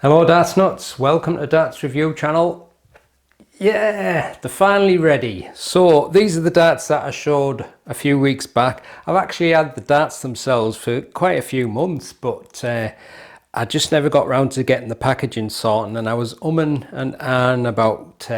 Hello Darts Nutz, welcome to Darts Review channel. Yeah, they're finally ready. So these are the darts that I showed a few weeks back. I've actually had the darts themselves for quite a few months, but I just never got round to getting the packaging sorted, and I was umming and ahhing about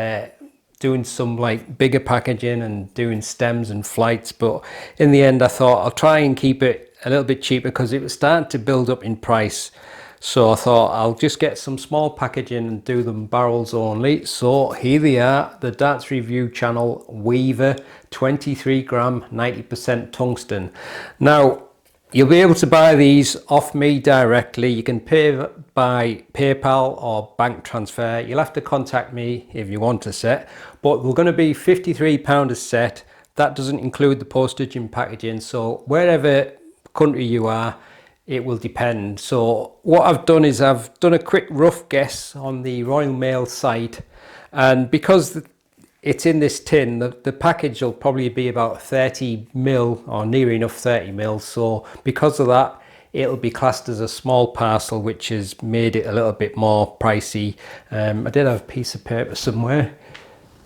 doing some like bigger packaging and doing stems and flights, but in the end I thought I'll try and keep it a little bit cheaper because it was starting to build up in price. So I thought I'll just get some small packaging and do them barrels only. So here they are, the Darts Review channel WEAVER 23 gram 90% tungsten. Now you'll be able to buy these off me directly. You can pay by PayPal or bank transfer. You'll have to contact me if you want a set, but they're going to be £53 a set. That doesn't include the postage and packaging. So wherever country you are, it will depend. So what I've done is I've done a quick rough guess on the Royal Mail site, and because it's in this tin, the package will probably be about 30 mil or near enough 30 mil. So because of that, it'll be classed as a small parcel, which has made it a little bit more pricey. I did have a piece of paper somewhere.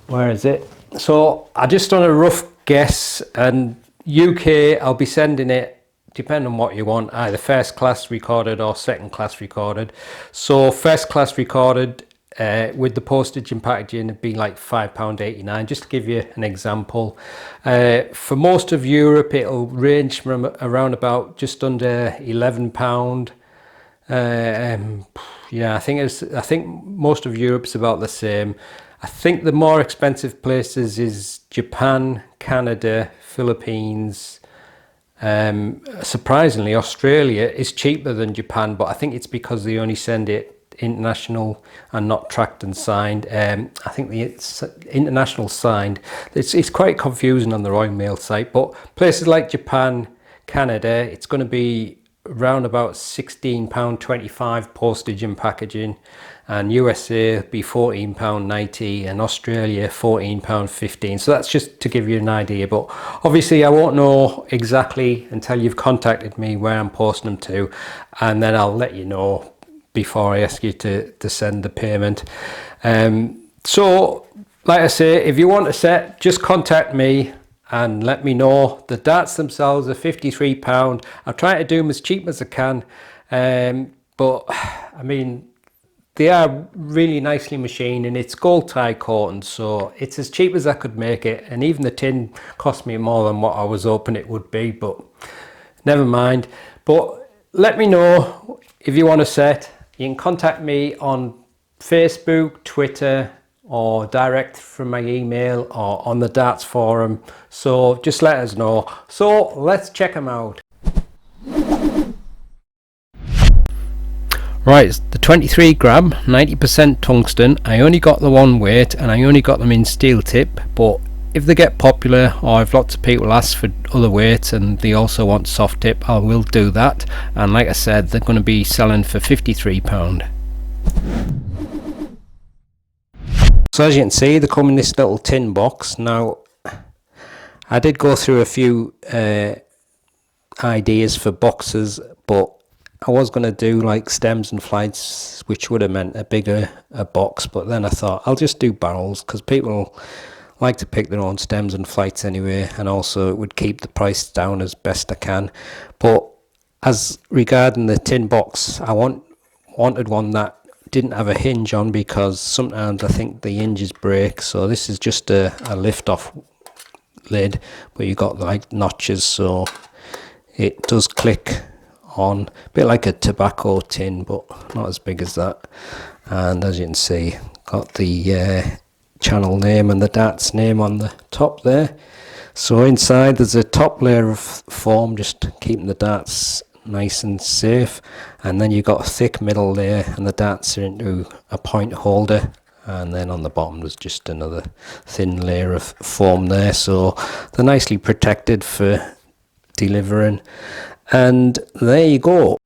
Where is it? So I just done a rough guess, and UK I'll be sending it, depending on what you want, either first class recorded or second class recorded. So first class recorded with the postage and packaging it'd be like £5.89, just to give you an example. For most of Europe it'll range from around about just under £11. Yeah, I think most of Europe's about the same. I think the more expensive places is Japan, Canada, Philippines. Surprisingly, Australia is cheaper than Japan, but I think it's because they only send it international and not tracked and signed. I think the international signed. It's quite confusing on the Royal Mail site, but places like Japan, Canada, it's going to be around about £16.25 postage and packaging, and USA be £14.90, and Australia £14.15. So that's just to give you an idea, but obviously I won't know exactly until you've contacted me where I'm posting them to, and then I'll let you know before I ask you to send the payment. So like I say, if you want a set, just contact me and let me know. The darts themselves are £53. I'll try to do them as cheap as I can, but I mean, they are really nicely machined, and it's gold tie coating, so it's as cheap as I could make it. And even the tin cost me more than what I was hoping it would be, but never mind. But let me know if you want a set. You can contact me on Facebook, Twitter, or direct from my email or on the Darts forum. So just let us know. So let's check them out. Right, it's the 23 gram 90% tungsten. I only got the one weight, and I only got them in steel tip, but if they get popular or if lots of people ask for other weights and they also want soft tip, I will do that. And like I said, they're going to be selling for £53. So as you can see, they come in this little tin box. Now I did go through a few ideas for boxes, but I was going to do like stems and flights, which would have meant a bigger box, but then I thought I'll just do barrels because people like to pick their own stems and flights anyway, and also it would keep the price down as best I can. But as regarding the tin box, I wanted one that didn't have a hinge on, because sometimes I think the hinges break. So this is just a lift off lid, but you got like notches, so it does click on, a bit like a tobacco tin, but not as big as that. And as you can see, got the channel name and the darts name on the top there. So inside there's a top layer of foam, just keeping the darts nice and safe, and then you've got a thick middle layer, and the darts are into a point holder, and then on the bottom there's just another thin layer of foam there, so they're nicely protected for delivering. And there you go.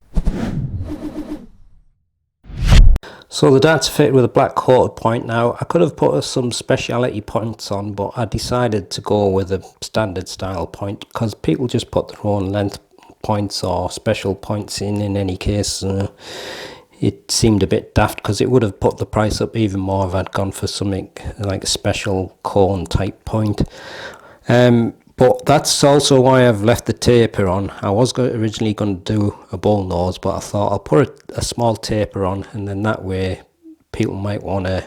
So the darts fit with a black coated point. Now I could have put some speciality points on, but I decided to go with a standard style point because people just put their own length points or special points in any case. it seemed a bit daft, because it would have put the price up even more if I'd gone for something like a special cone type point. But that's also why I've left the taper on. I was originally going to do a bull nose, but I thought I'll put a small taper on, and then that way people might want to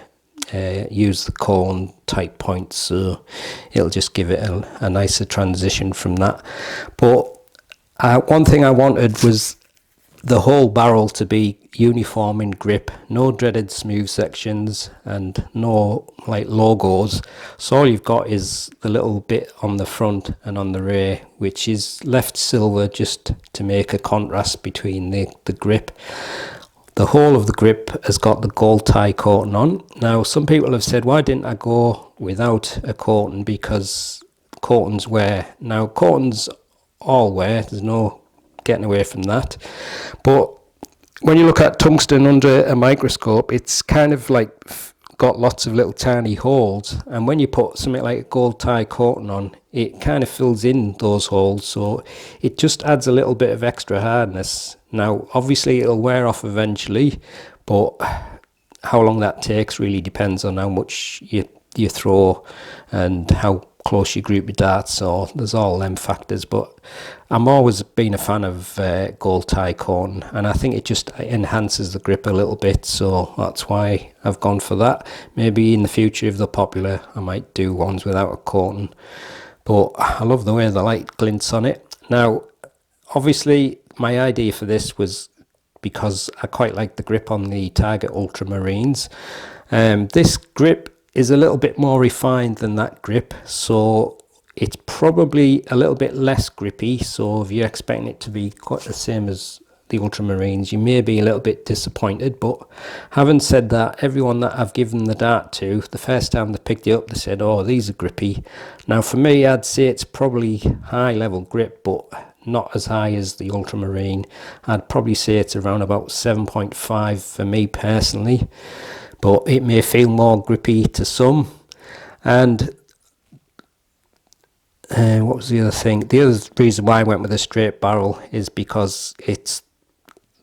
use the cone type point, so it'll just give it a nicer transition from that. But one thing I wanted was the whole barrel to be uniform in grip, no dreaded smooth sections and no like logos. So all you've got is the little bit on the front and on the rear, which is left silver just to make a contrast between the grip. The whole of the grip has got the gold tie coating on. Now some people have said, why didn't I go without a coating, because coatings wear. Now coatings all wear, there's no getting away from that, but when you look at tungsten under a microscope, it's kind of like got lots of little tiny holes, and when you put something like a gold tie coating on, it kind of fills in those holes, so it just adds a little bit of extra hardness. Now obviously it'll wear off eventually, but how long that takes really depends on how much you throw and how close you group your darts, so there's all them factors. But I'm always been a fan of gold tie coating, and I think it just enhances the grip a little bit, so that's why I've gone for that. Maybe in the future, if they're popular, I might do ones without a coating, but I love the way the light glints on it. Now obviously my idea for this was because I quite like the grip on the Target Ultramarines. This grip is a little bit more refined than that grip, so it's probably a little bit less grippy. So if you're expecting it to be quite the same as the Ultramarines, you may be a little bit disappointed. But having said that, everyone that I've given the dart to, the first time they picked it up, they said, oh, these are grippy. Now for me, I'd say it's probably high level grip, but not as high as the Ultramarine. I'd probably say it's around about 7.5 for me personally, but it may feel more grippy to some. And what was the other thing? The other reason why I went with a straight barrel is because it's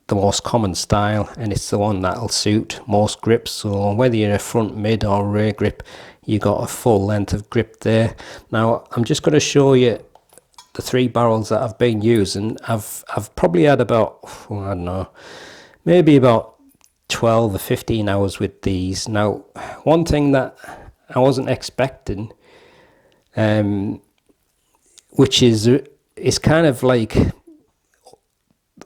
the most common style, and it's the one that'll suit most grips. So whether you're a front, mid or rear grip, you got a full length of grip there. Now I'm just going to show you the 3 barrels that I've been using. I've probably had about, I don't know, maybe about 12 or 15 hours with these. Now one thing that I wasn't expecting, which is kind of like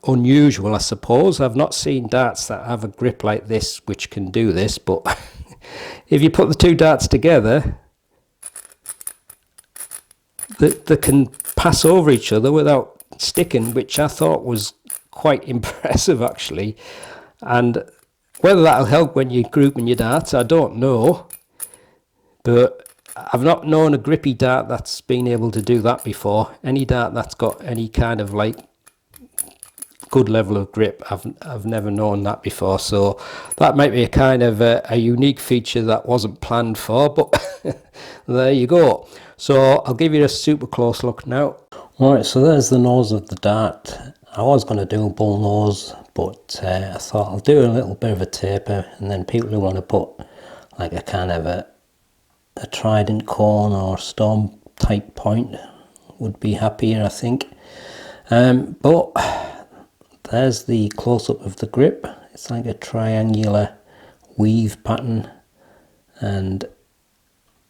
unusual, I suppose. I've not seen darts that have a grip like this which can do this, but if you put the 2 darts together, they can pass over each other without sticking, which I thought was quite impressive actually. And whether that'll help when you're grouping your darts, I don't know, but I've not known a grippy dart that's been able to do that before. Any dart that's got any kind of like good level of grip, I've never known that before, so that might be a kind of a unique feature that wasn't planned for, but there you go. So I'll give you a super close look now. Alright, so there's the nose of the dart. I was going to do a bull nose, but I thought I'll do a little bit of a taper, and then people who want to put like a kind of a trident cone or storm type point would be happier, I think. But there's the close-up of the grip. It's like a triangular weave pattern, and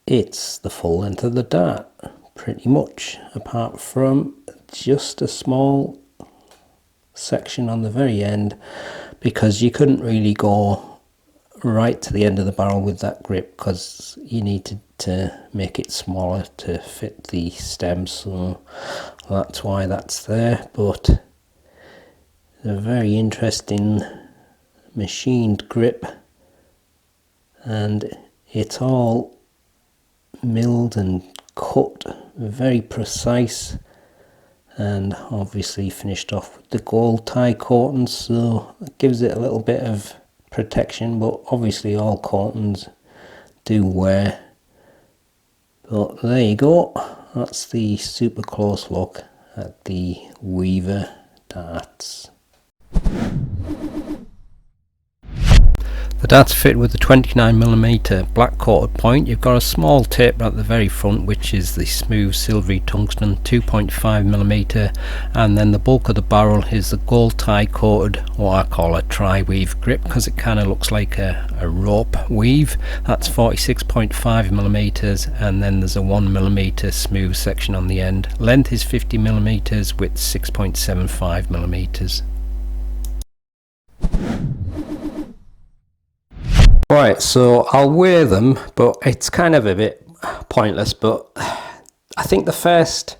it's the full length of the dart pretty much, apart from just a small section on the very end, because you couldn't really go right to the end of the barrel with that grip, because you needed to make it smaller to fit the stem, so that's why that's there. But a very interesting machined grip, and it's all milled and cut very precise, and obviously finished off with the gold tie coating, so it gives it a little bit of protection, but obviously all coatings do wear. But there you go, that's the super close look at the WEAVER darts. That's fitted with a 29mm black coated point. You've got a small tip at the very front, which is the smooth silvery tungsten 2.5mm, and then the bulk of the barrel is the gold tie coated, what I call a tri-weave grip, because it kind of looks like a rope weave. That's 46.5mm, and then there's a 1mm smooth section on the end. Length is 50mm, width 6.75mm. Right, so I'll weigh them, but it's kind of a bit pointless, but I think the first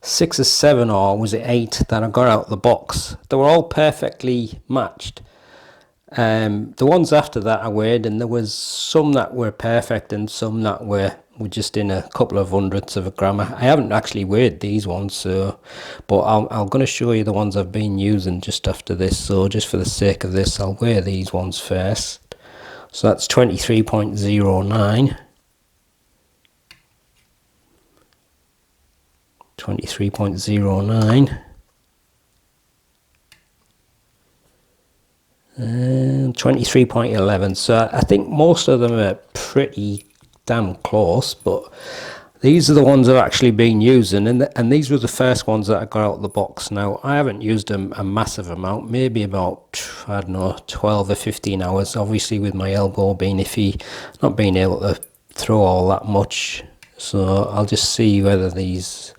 6 or 7, or was it 8 that I got out of the box, they were all perfectly matched. The ones after that I weighed, and there was some that were perfect and some that were just in a couple of hundredths of a gram. I haven't actually weighed these ones, so, but I'm going to show you the ones I've been using just after this, so just for the sake of this I'll weigh these ones first. So that's 23.09. 23.09. And 23.11. So I think most of them are pretty damn close, but these are the ones I've actually been using, and these were the first ones that I got out of the box. Now, I haven't used them a massive amount, maybe about, I don't know, 12 or 15 hours, obviously with my elbow being iffy, not being able to throw all that much. So I'll just see whether these,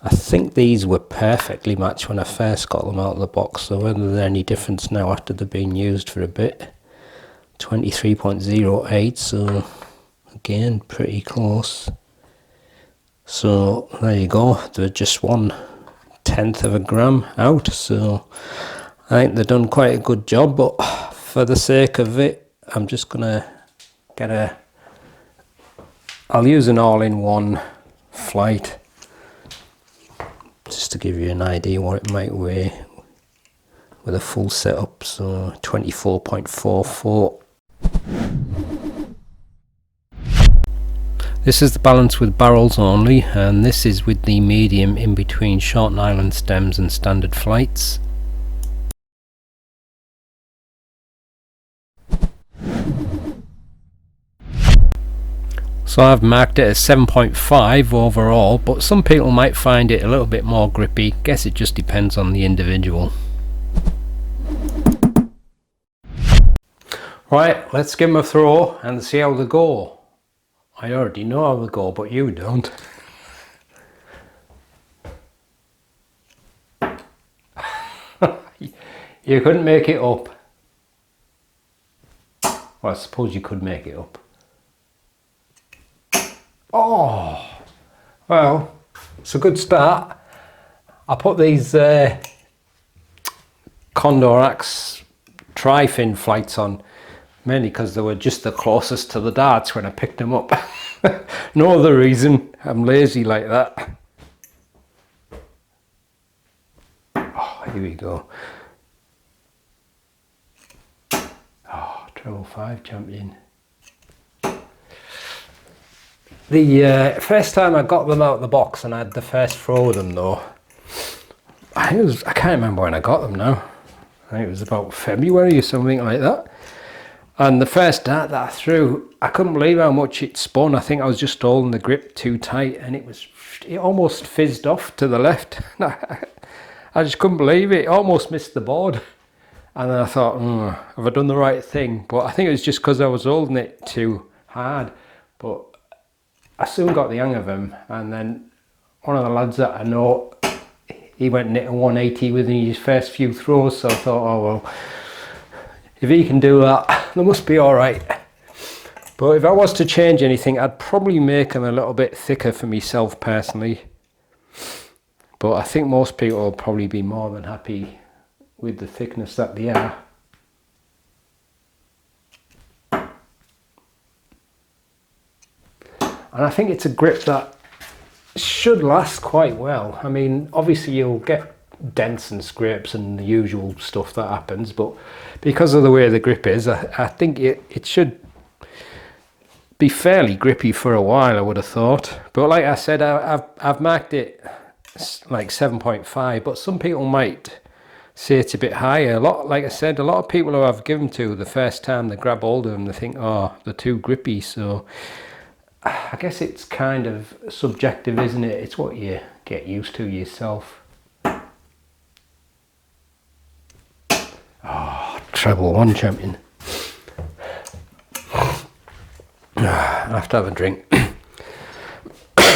I think these were perfectly matched when I first got them out of the box, so whether there's any difference now after they've been used for a bit. 23.08, so again pretty close. So there you go, they're just 1/10 of a gram out, so I think they've done quite a good job, but for the sake of it I'm just gonna get I'll use an all-in-one flight just to give you an idea what it might weigh with a full setup. So 24.44. This is the balance with barrels only, and this is with the medium in between short nylon stems and standard flights. So I've marked it as 7.5 overall, but some people might find it a little bit more grippy. Guess it just depends on the individual. Right, let's give them a throw and see how they go. I already know how they go, but you don't. You couldn't make it up. Well, I suppose you could make it up. Oh, well, it's a good start. I put these Condor Axe tri-fin flights on mainly because they were just the closest to the darts when I picked them up. No other reason, I'm lazy like that. Oh, here we go. Oh, 305 champion. The first time I got them out of the box and I had the first throw of them though, I can't remember when I got them now. I think it was about February or something like that. And the first dart that I threw, I couldn't believe how much it spun. I think I was just holding the grip too tight and it almost fizzed off to the left. I just couldn't believe it. It almost missed the board. And then I thought, have I done the right thing? But I think it was just because I was holding it too hard. But I soon got the hang of him, and then one of the lads that I know, he went and hit a 180 within his first few throws, so I thought, oh well, if he can do that, they must be alright. But if I was to change anything, I'd probably make them a little bit thicker for myself personally. But I think most people will probably be more than happy with the thickness that they are. And I think it's a grip that should last quite well. I mean, obviously you'll get dents and scrapes and the usual stuff that happens, but because of the way the grip is, I think it should be fairly grippy for a while, I would have thought. But like I said, I've marked it like 7.5, but some people might say it's a bit higher. Like I said, a lot of people who I've given to the first time they grab hold of them, they think, oh, they're too grippy. So I guess it's kind of subjective, isn't it? It's what you get used to yourself. Oh, treble one champion. I have to have a drink.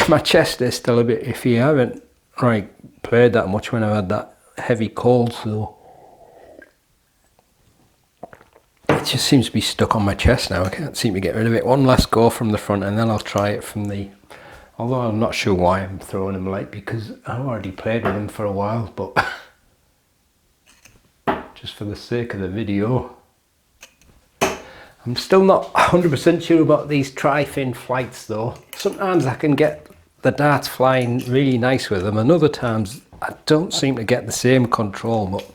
My chest is still a bit iffy. I haven't played that much when I've had that heavy cold, so it just seems to be stuck on my chest now. I can't seem to get rid of it. One last go from the front and then I'll try it from the, although I'm not sure why I'm throwing them light, because I've already played with them for a while, but just for the sake of the video. I'm still not 100% sure about these tri-fin flights though. Sometimes I can get the darts flying really nice with them, and other times I don't seem to get the same control, but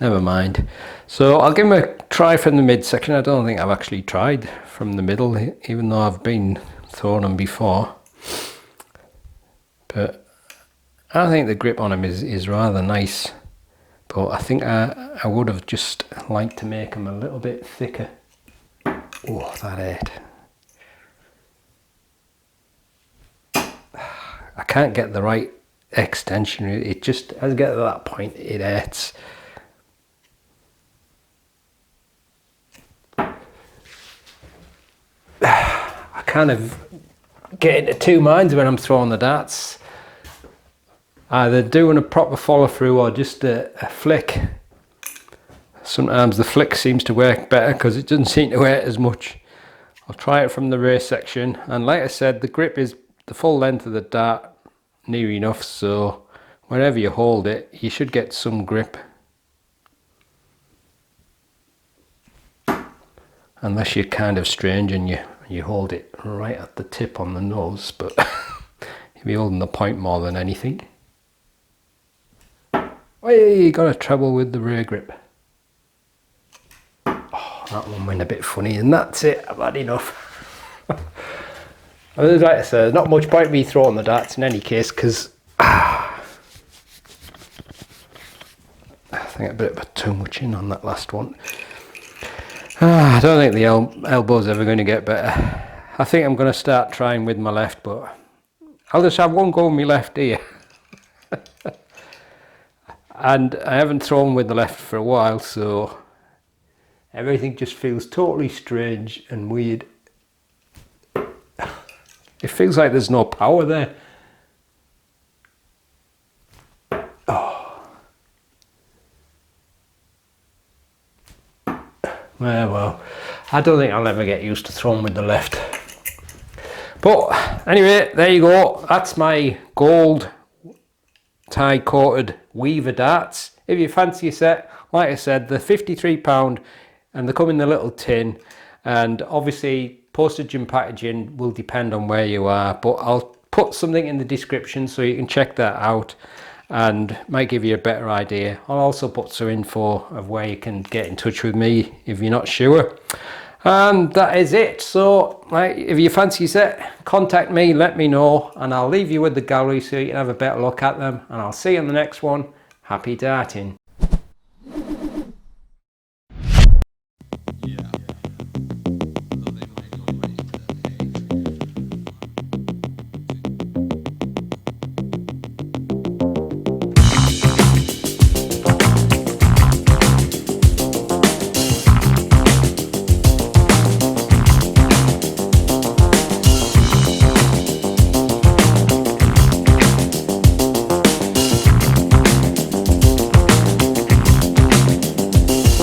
never mind. So I'll give them a try from the midsection. I don't think I've actually tried from the middle, even though I've been throwing them before. But I think the grip on them is rather nice. But I think I would have just liked to make them a little bit thicker. Oh, that hurt. I can't get the right extension. It just, as I get to that point, it hurts. I kind of get into two minds when I'm throwing the darts. Either doing a proper follow through or just a flick. Sometimes the flick seems to work better because it doesn't seem to hurt as much. I'll try it from the rear section, and like I said, the grip is the full length of the dart, near enough, so wherever you hold it you should get some grip, unless you're kind of strange and you hold it right at the tip on the nose, but you'll be holding the point more than anything. Hey, you got a treble with the rear grip. Oh, that one went a bit funny, and that's it. I've had enough. Like I said, there's not much point me throwing the darts in any case, because I think a bit too much in on that last one. I don't think the elbow's ever going to get better. I think I'm going to start trying with my left, but I'll just have one go with my left ear. And I haven't thrown with the left for a while, so everything just feels totally strange and weird. It feels like there's no power there. Oh. Well, I don't think I'll ever get used to throwing with the left. But anyway, there you go. That's my gold tie coated Weaver darts. If you fancy a set, like I said, they're £53 and they come in the little tin, and obviously postage and packaging will depend on where you are, but I'll put something in the description so you can check that out and might give you a better idea. I'll also put some info of where you can get in touch with me if you're not sure. And that is it. So if you fancy a set, contact me, let me know, and I'll leave you with the gallery so you can have a better look at them, and I'll see you in the next one. Happy darting.